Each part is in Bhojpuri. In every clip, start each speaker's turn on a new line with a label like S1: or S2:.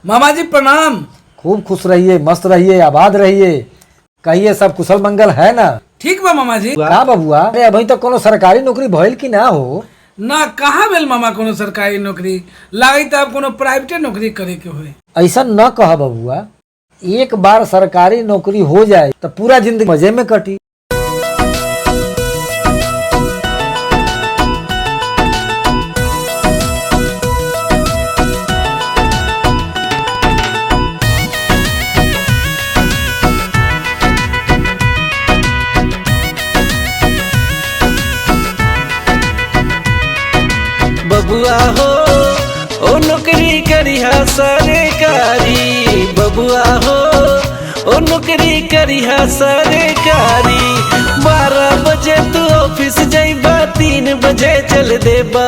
S1: मामा जी प्रणाम।
S2: खूब खुश रहिए, मस्त रहिए, आबाद रहिए। कहिए सब कुशल मंगल है ना?
S1: ठीक बा मामा जी।
S2: का बबुआ, अरे अभी तक कोनो सरकारी नौकरी भइल की ना हो?
S1: ना कहाँ भेल मामा कोनो सरकारी नौकरी, लागी तो अब कोनो प्राइवेटे नौकरी करे के होए।
S2: ऐसा न कह बबुआ, एक बार सरकारी नौकरी हो जाए तो पूरा जिंदगी मजे में कटी।
S3: बबुआ हो ओ नौकरी करिहा सरकारी, बबुआ हो ओ नौकरी करिहा सरकारी। 12 बजे तू ऑफिस जइबा, 3 बजे चल देबा।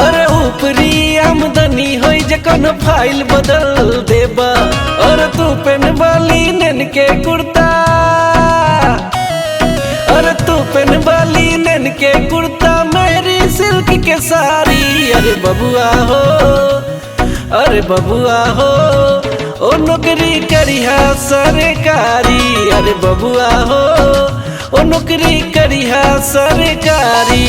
S3: अरे ऊपरी आमदनी होई जखन फाइल बदल देबा। और तू पेन वाली नेन के कुर्ता, अरे तू पेन वाली नेन के कुर्ता, मेरी सिल्क के साड़ी। अरे बबुआ हो, अरे बबुआ हो ओ नौकरी करिहा सरकारी। अरे बबुआ हो ओ नौकरी करिहा सरकारी।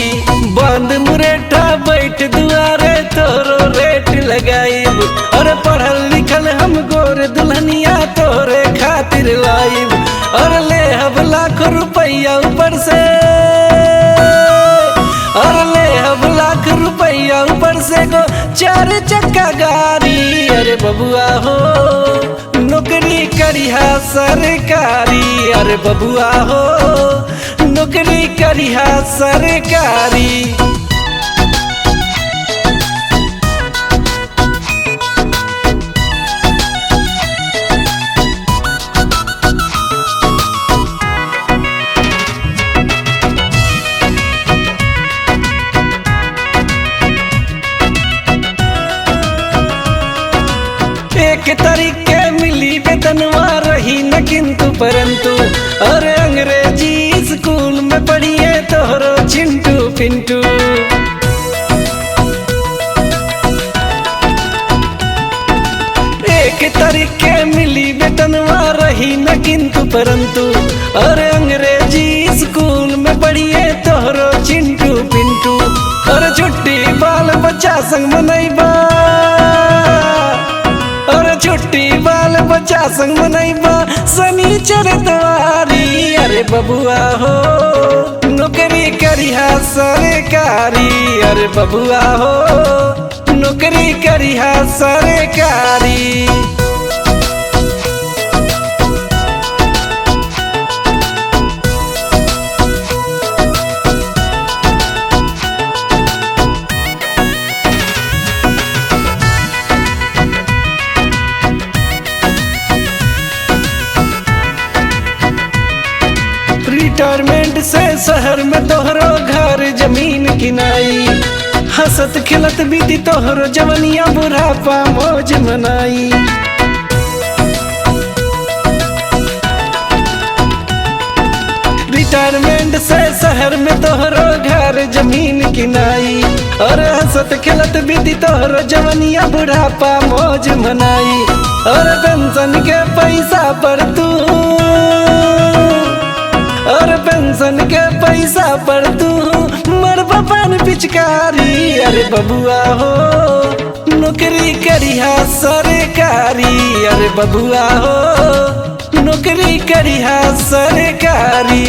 S3: बंद मुरेठा बैठ दुआरे तोरो रेट लगाइब। अरे पढ़ल लिखल हम गोर दुल्हनिया तोरे खातिर लाइब। और ले हब लाखों रुपया ऊपर से, और ले हब लाख रुपया ऊपर से गो 4 चक्का गाड़ी। अरे बबुआ हो नौकरी करिहा सरकारी। अरे बबुआ हो नौकरी करिहा सरकारी। एक तरीके मिली वेतनवा रही न किंतु परंतु। अरे अंग्रेजी स्कूल में पढ़िए तोहरो चिंटू पिंटू। एक तरीके मिली वेतनवा रही न किंतु परंतु। अरे अंग्रेजी स्कूल में पढ़िए तोहरो चिंटू पिंटू। अरे छुट्टी बाल बच्चा संग मनैबा, छुट्टी बाल बच्चा संग मनैबा शनिचर इतवारी। अरे बबुआ हो नौकरी करिहा सरकारी। अरे बबुआ हो नौकरी करिहा सरकारी। रिटायरमेंट से शहर में तोहरो घर जमीन किनाई। हंसत खिलत बीती तोहरो जवनिया बुढ़ापा मौज मनाई। रिटायरमेंट से शहर में तोहरो घर जमीन किनाई। और हंसत खिलत बीती तोहरो जवनिया बुढ़ापा मौज मनाई। और पेंशन के पैसा पर तू, और पेंशन के पैसा पर तू मरबा पान पिचकारी। अरे बबुआ हो नौकरी करिहा सरकारी। अरे बबुआ हो नौकरी करिहा सरकारी।